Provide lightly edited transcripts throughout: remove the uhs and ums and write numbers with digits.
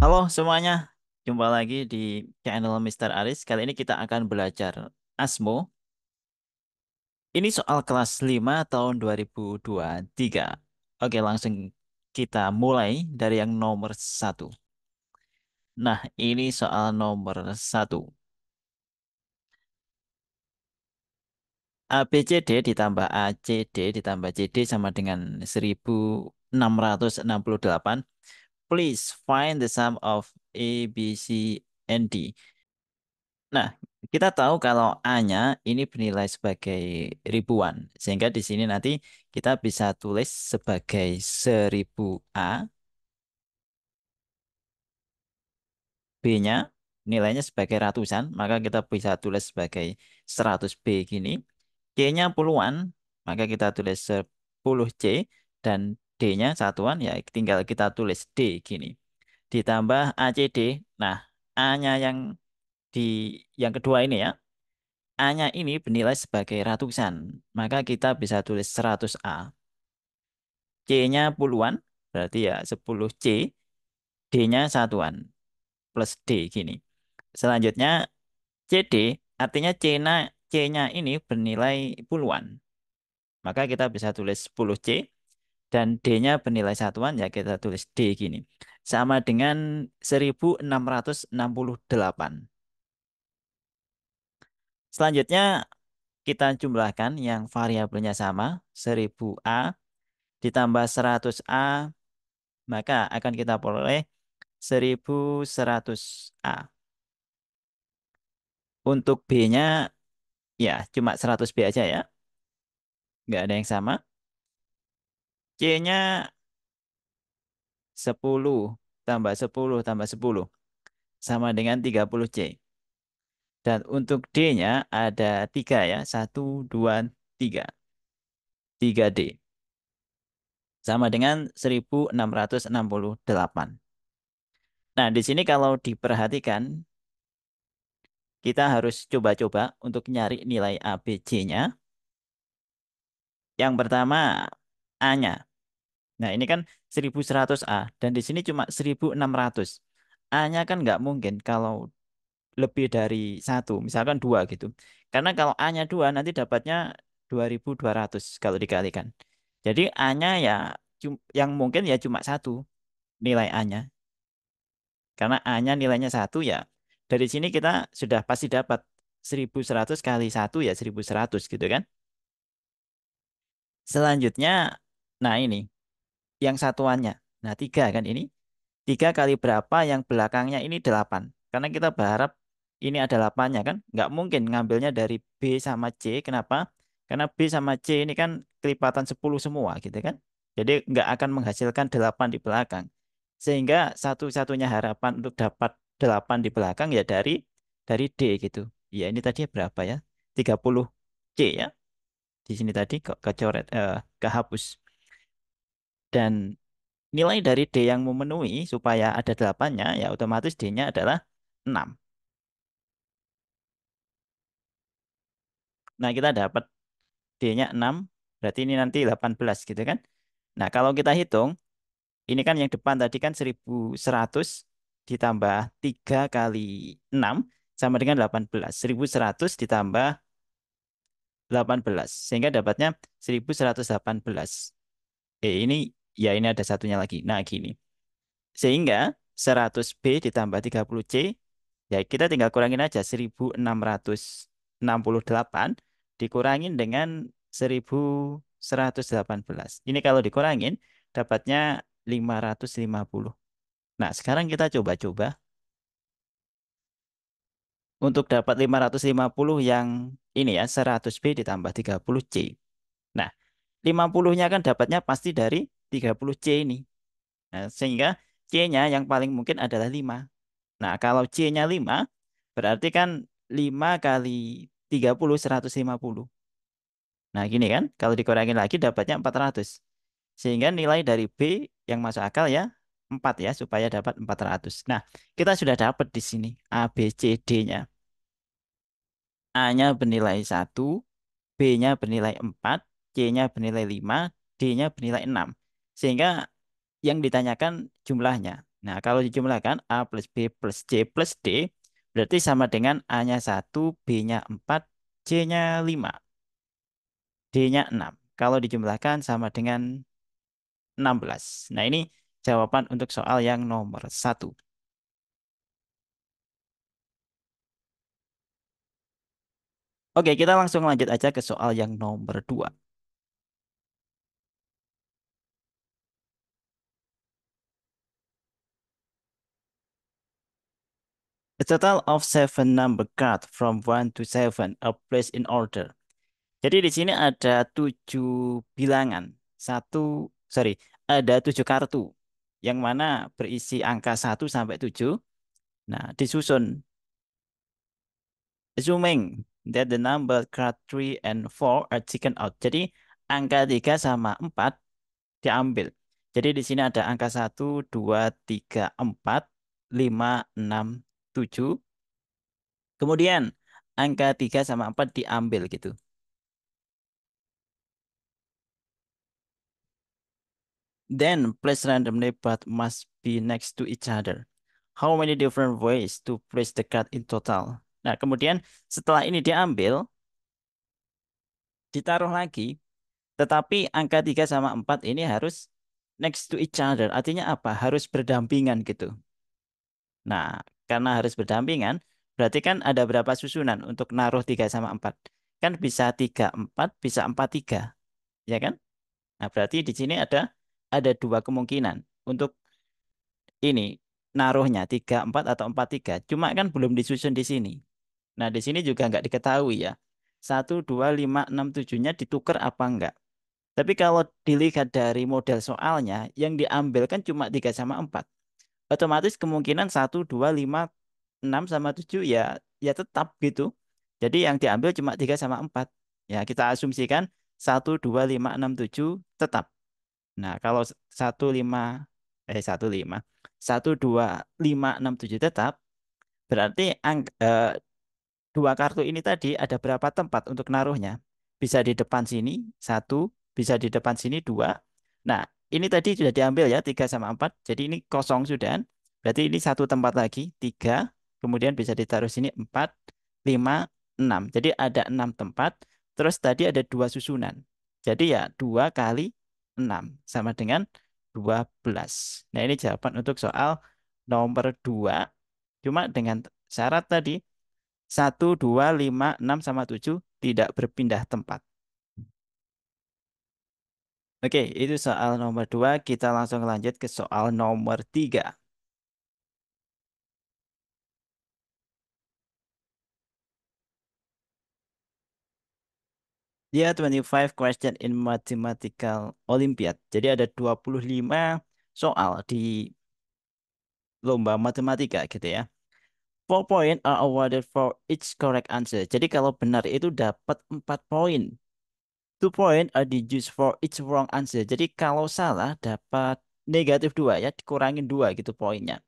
Halo semuanya, jumpa lagi di channel Mister Aris. Kali ini kita akan belajar ASMO. Ini soal kelas 5 tahun 2023. Oke, langsung kita mulai dari yang nomor satu. Nah, ini soal nomor satu. ABCD ditambah ACD ditambah CD sama dengan 1668. Please find the sum of A, B, C, and D. Nah, kita tahu kalau A-nya ini bernilai sebagai ribuan. Sehingga di sini nanti kita bisa tulis sebagai 1000 A, B-nya nilainya sebagai ratusan, maka kita bisa tulis sebagai 100 B gini. C-nya puluhan, maka kita tulis 10 C, dan D-nya satuan, ya tinggal kita tulis D gini. Ditambah ACD, nah A-nya di yang kedua ini ya. A-nya ini bernilai sebagai ratusan, maka kita bisa tulis 100 A. C-nya puluhan, berarti ya 10 C, D-nya satuan, plus D gini. Selanjutnya CD, artinya C-nya ini bernilai puluhan, maka kita bisa tulis 10 C, dan D-nya bernilai satuan, ya kita tulis D gini. Sama dengan 1668. Selanjutnya kita jumlahkan yang variabelnya sama, 1000 A ditambah 100 A, maka akan kita peroleh 1100 A. Untuk B-nya ya cuma 100 B aja ya, nggak ada yang sama. C-nya 10 tambah 10 tambah 10 sama dengan 30 C. Dan untuk D-nya ada 3 ya, 1, 2, 3. 3D sama dengan 1668. Nah, di sini kalau diperhatikan, kita harus coba-coba untuk nyari nilai ABC-nya. Yang pertama, A-nya. Nah, ini kan 1100 A, dan di sini cuma 1600. A-nya kan nggak mungkin kalau lebih dari satu, misalkan dua gitu. Karena kalau A-nya dua, nanti dapatnya 2200 kalau dikalikan. Jadi A-nya ya yang mungkin ya cuma satu nilai A-nya. Karena A-nya nilainya satu ya. Dari sini kita sudah pasti dapat 1100 kali satu ya 1100 gitu kan. Selanjutnya, nah ini yang satuannya. Nah, tiga kan ini. Tiga kali berapa yang belakangnya ini 8. Karena kita berharap ini ada 8-nya kan. Nggak mungkin ngambilnya dari B sama C. Kenapa? Karena B sama C ini kan kelipatan 10 semua gitu kan. Jadi nggak akan menghasilkan 8 di belakang. Sehingga satu-satunya harapan untuk dapat 8 di belakang ya dari D gitu. Ya ini tadi berapa ya? 30 C ya. Di sini tadi kok kecoret, kehapus. Dan nilai dari D yang memenuhi supaya ada 8-nya, ya otomatis D-nya adalah 6. Nah, kita dapat D-nya 6, berarti ini nanti 18 gitu kan. Nah, kalau kita hitung, ini kan yang depan tadi kan 1100 ditambah 3 kali 6 sama dengan 18. 1100 ditambah 18, sehingga dapatnya 1118. Ini ya ini ada satunya lagi. Nah, gini. Sehingga 100B ditambah 30C, ya kita tinggal kurangin aja 1668 dikurangin dengan 1118. Ini kalau dikurangin dapatnya 550. Nah, sekarang kita coba-coba untuk dapat 550 yang ini ya 100B ditambah 30C. Nah, 50-nya kan dapatnya pasti dari 30C ini. Nah, sehingga C-nya yang paling mungkin adalah 5. Nah, kalau C-nya 5, berarti kan 5 kali 30, 150. Nah, gini kan, kalau dikurangin lagi dapatnya 400. Sehingga nilai dari B yang masuk akal ya 4 ya, supaya dapat 400. Nah, kita sudah dapat di sini A, B, C, D-nya. A-nya bernilai 1, B-nya bernilai 4, C-nya bernilai 5, D-nya bernilai 6. Sehingga yang ditanyakan jumlahnya. Nah, kalau dijumlahkan A plus B plus C plus D, berarti sama dengan A-nya 1, B-nya 4, C-nya 5, D-nya 6. Kalau dijumlahkan sama dengan 16. Nah, ini jawaban untuk soal yang nomor satu. Oke, kita langsung lanjut aja ke soal yang nomor 2. A total of seven number cards from one to seven are placed in order. Jadi di sini ada 7 bilangan. Ada 7 kartu yang mana berisi angka 1 sampai 7. Nah, disusun assuming that the number card 3 and 4 are taken out. Jadi angka 3 sama 4 diambil. Jadi di sini ada angka 1, 2, 3, 4, 5, 6, 7. Kemudian angka 3 sama 4 diambil gitu. Then place randomly but must be next to each other. How many different ways to place the card in total? Nah, kemudian setelah ini diambil, ditaruh lagi, tetapi angka 3 sama 4 ini harus next to each other. Artinya apa? Harus berdampingan gitu. Nah, karena harus berdampingan, berarti kan ada berapa susunan untuk naruh 3 sama 4? Kan bisa 3 4, bisa 4 3, ya kan? Nah, berarti di sini ada dua kemungkinan untuk ini naruhnya 3 4 atau 4 3. Cuma kan belum disusun di sini. Nah, di sini juga nggak diketahui ya. 1, 2, 5, 6, 7-nya ditukar apa enggak? Tapi kalau dilihat dari model soalnya, yang diambil kan cuma 3 sama 4. Otomatis kemungkinan 1, 2, 5, 6 sama 7 ya ya tetap gitu. Jadi yang diambil cuma 3 sama 4. Ya, kita asumsikan 1, 2, 5, 6, 7 tetap. Nah, kalau 1, 2, 5, 6, 7 tetap, berarti dua kartu ini tadi ada berapa tempat untuk naruhnya? Bisa di depan sini, satu, bisa di depan sini, dua. Nah, ini tadi sudah diambil ya, 3 sama 4. Jadi ini kosong sudah. Berarti ini satu tempat lagi, 3. Kemudian bisa ditaruh sini, 4, 5, 6. Jadi ada 6 tempat. Terus tadi ada dua susunan. Jadi ya 2 kali 6 sama dengan 12. Nah, ini jawaban untuk soal nomor 2. Cuma dengan syarat tadi 1, 2, 5, 6 sama 7 tidak berpindah tempat. Oke, itu soal nomor 2. Kita langsung lanjut ke soal nomor 3. Dia 25 question in mathematical Olympiad. Jadi ada 25 soal di lomba matematika gitu ya. 4 points are awarded for each correct answer. Jadi kalau benar itu dapat 4 poin. 2 points are deduced for each wrong answer. Jadi kalau salah dapat negatif 2 ya, dikurangin 2 gitu poinnya.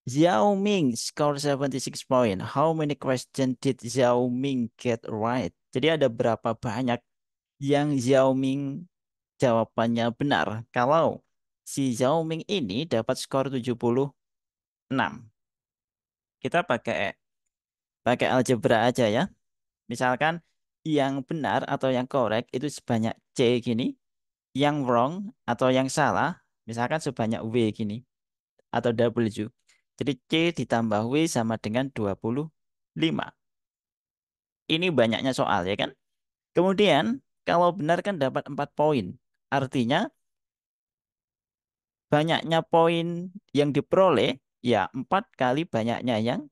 Xiao Ming score 76 point. How many questions did Xiao Ming get right? Jadi ada berapa banyak yang Xiao Ming jawabannya benar? Kalau si Xiao Ming ini dapat skor 76. Kita pakai pakai algebra aja ya. Misalkan yang benar atau yang correct itu sebanyak C gini, yang wrong atau yang salah misalkan sebanyak W gini atau W. Jadi C ditambah W sama dengan 25. Ini banyaknya soal ya kan? Kemudian kalau benar kan dapat 4 poin. Artinya banyaknya poin yang diperoleh ya 4 kali banyaknya yang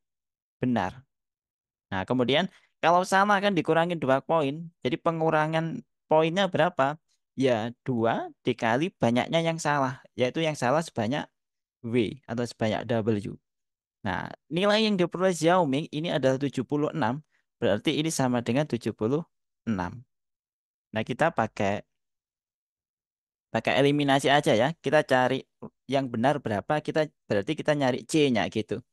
benar. Nah, kemudian kalau sama kan dikurangin 2 poin. Jadi pengurangan poinnya berapa? Ya 2 dikali banyaknya yang salah. Yaitu yang salah sebanyak W atau sebanyak W. Nah, nilai yang diperoleh Xiaoming ini adalah 76. Berarti ini sama dengan 76. Nah, kita pakai pakai eliminasi aja ya. Kita cari yang benar berapa, berarti kita nyari C-nya gitu.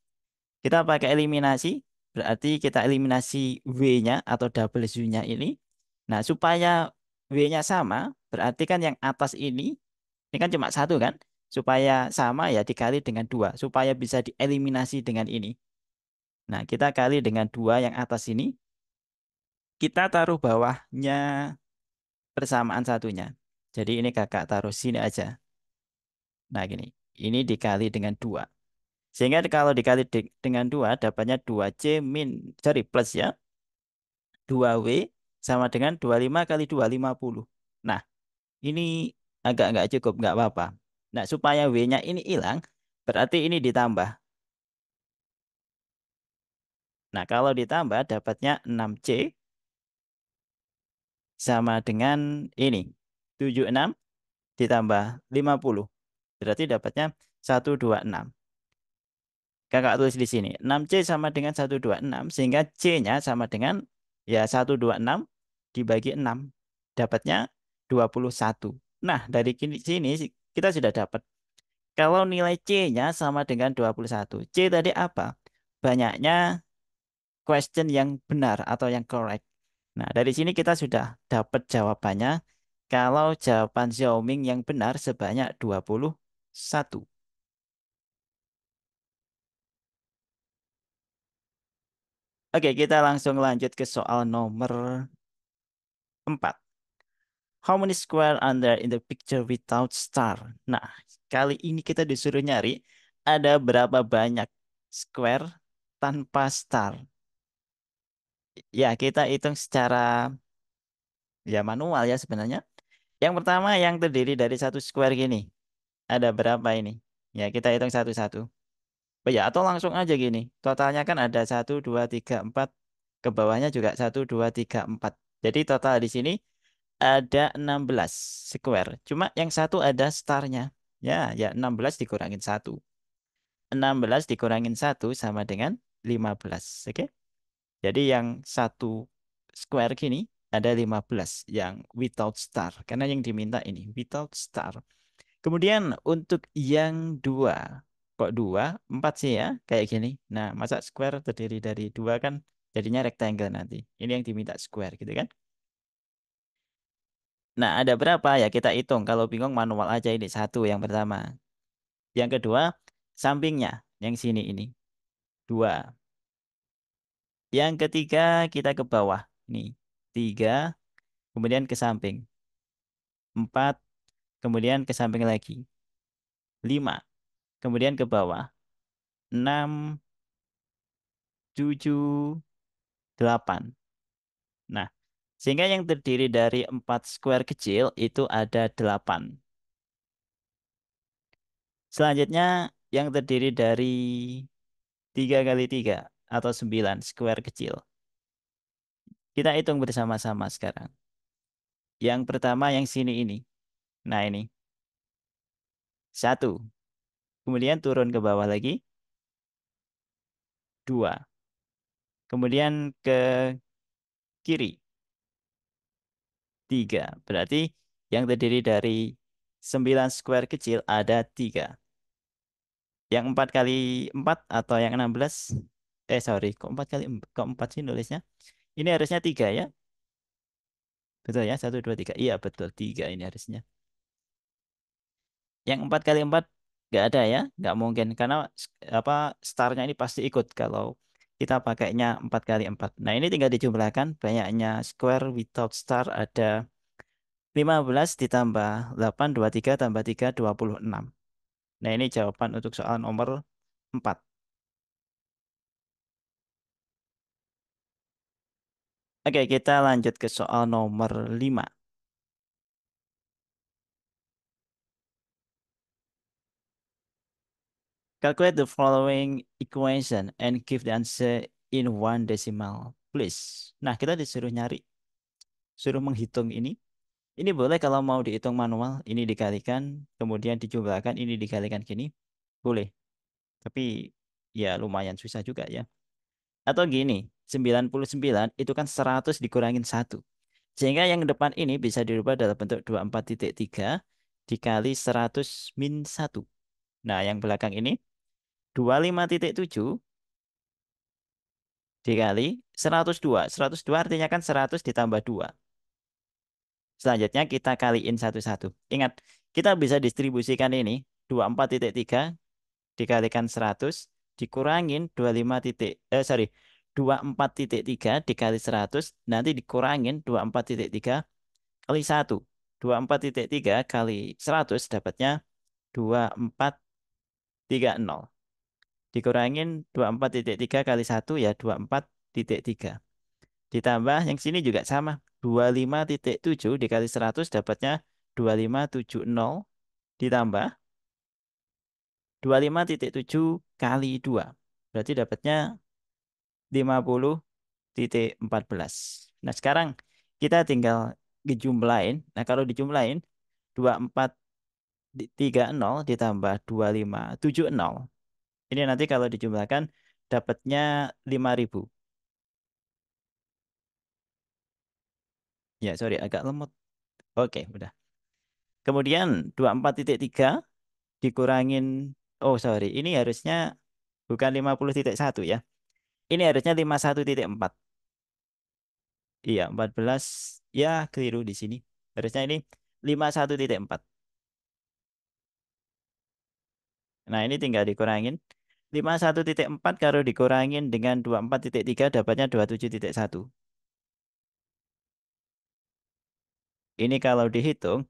Kita pakai eliminasi, berarti kita eliminasi W-nya atau W-nya ini. Nah, supaya W-nya sama, berarti kan yang atas ini kan cuma satu kan? Supaya sama ya dikali dengan 2. Supaya bisa dieliminasi dengan ini. Nah, kita kali dengan 2 yang atas ini. Kita taruh bawahnya persamaan satunya. Jadi ini kakak taruh sini aja. Nah, gini. Ini dikali dengan 2. Sehingga kalau dikali dengan 2 dapatnya 2C sorry, plus ya. 2W sama dengan 25 kali 2, 50. Nah, ini agak nggak cukup, nggak apa-apa. Nah, supaya W-nya ini hilang, berarti ini ditambah. Nah, kalau ditambah dapatnya 6C sama dengan ini. 76 ditambah 50. Berarti dapatnya 126. Kakak tulis di sini. 6C sama dengan 126 sehingga C-nya sama dengan ya 126 dibagi 6. Dapatnya 21. Nah, dari sini kita sudah dapat. Kalau nilai C-nya sama dengan 21. C tadi apa? Banyaknya question yang benar atau yang correct. Nah, dari sini kita sudah dapat jawabannya. Kalau jawaban Xiaoming yang benar sebanyak 21. Oke, kita langsung lanjut ke soal nomor 4. How many square under in the picture without star? Nah, kali ini kita disuruh nyari ada berapa banyak square tanpa star. Ya, kita hitung secara ya manual ya sebenarnya. Yang pertama yang terdiri dari satu square gini. Ada berapa ini? Ya, kita hitung satu-satu. Oh ya, atau langsung aja gini. Totalnya kan ada 1, 2, 3, 4. Ke bawahnya juga 1, 2, 3, 4. Jadi total di sini ada 16 square. Cuma yang satu ada starnya. Ya 16 dikurangin 1. 16 dikurangin 1 sama dengan 15. Oke? Jadi yang satu square gini ada 15 yang without star. Karena yang diminta ini without star. Kemudian untuk yang dua, kok dua, empat sih ya, kayak gini. Nah, masa square terdiri dari dua kan jadinya rectangle nanti. Ini yang diminta square gitu kan. Nah, ada berapa ya kita hitung. Kalau bingung manual aja ini satu yang pertama. Yang kedua, sampingnya yang sini ini dua. Yang ketiga kita ke bawah. Nih, tiga, kemudian ke samping. Empat, kemudian ke samping lagi. Lima, kemudian ke bawah. Enam, tujuh, delapan. Nah, sehingga yang terdiri dari 4 square kecil itu ada 8. Selanjutnya yang terdiri dari 3 kali 3 atau 9 square kecil. Kita hitung bersama-sama sekarang. Yang pertama yang sini ini. Nah ini. Satu. Kemudian turun ke bawah lagi. Dua. Kemudian ke kiri. Tiga. Berarti yang terdiri dari 9 square kecil ada 3. Yang 4 kali 4 atau yang 16. Sorry. Kok 4 kali kok 4 sih nulisnya? Ini harusnya 3 ya. Betul ya. Satu, dua, tiga. Iya betul. 3 ini harusnya. Yang 4 kali 4 nggak ada ya. Nggak mungkin. Karena apa startnya ini pasti ikut kalau kita pakainya 4 kali 4. Nah ini tinggal dijumlahkan. Banyaknya square without star ada 15 ditambah 8, 23 tambah 3, 26. Nah ini jawaban untuk soal nomor 4. Oke, kita lanjut ke soal nomor 5. Calculate the following equation and give the answer in one decimal, please. Nah, kita disuruh nyari, suruh menghitung ini. Ini boleh kalau mau dihitung manual, ini dikalikan, kemudian dijumlahkan, ini dikalikan gini. Boleh. Tapi ya lumayan susah juga ya. Atau gini, 99 itu kan 100 dikurangin 1. Sehingga yang depan ini bisa dirubah dalam bentuk 24,3 dikali 100 min 1. Nah, yang belakang ini 25,7 dikali 102. 102 artinya kan 100 ditambah 2. Selanjutnya kita kaliin satu-satu. Ingat, kita bisa distribusikan ini. 24,3 dikalikan 100 dikurangin 25 titik, sorry, 24,3 dikali 100 nanti dikurangin 24,3 kali 1. 24,3 kali 100 dapatnya 2430. Dikurangin 24,3 kali 1 ya 24,3. Ditambah yang sini juga sama. 25,7 dikali 100 dapatnya 2570. Ditambah 25,7 kali 2. Berarti dapatnya 50,14. Nah, sekarang kita tinggal dijumlahin. Nah, kalau dijumlahin 2430 ditambah 2570. Ini nanti kalau dijumlahkan dapatnya 5.000. Ya, sorry agak lemot. Oke, udah. Kemudian 24,3 dikurangin, oh sorry, ini harusnya bukan 50,1 ya. Ini harusnya 51,4. Iya, 14 ya keliru di sini. Harusnya ini 51,4. Nah, ini tinggal dikurangin. 51,4 kalau dikurangin dengan 24,3 dapatnya 27,1. Ini kalau dihitung,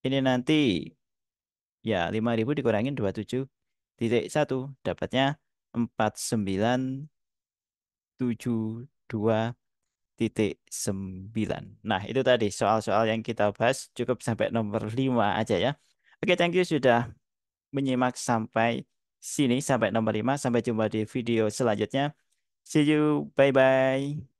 ini nanti ya 5.000 dikurangin 27,1 dapatnya 49,72,9. Nah, itu tadi soal-soal yang kita bahas cukup sampai nomor 5 aja ya. Oke, thank you sudah menyimak sampai sini, sampai nomor 5. Sampai jumpa di video selanjutnya. See you, bye-bye.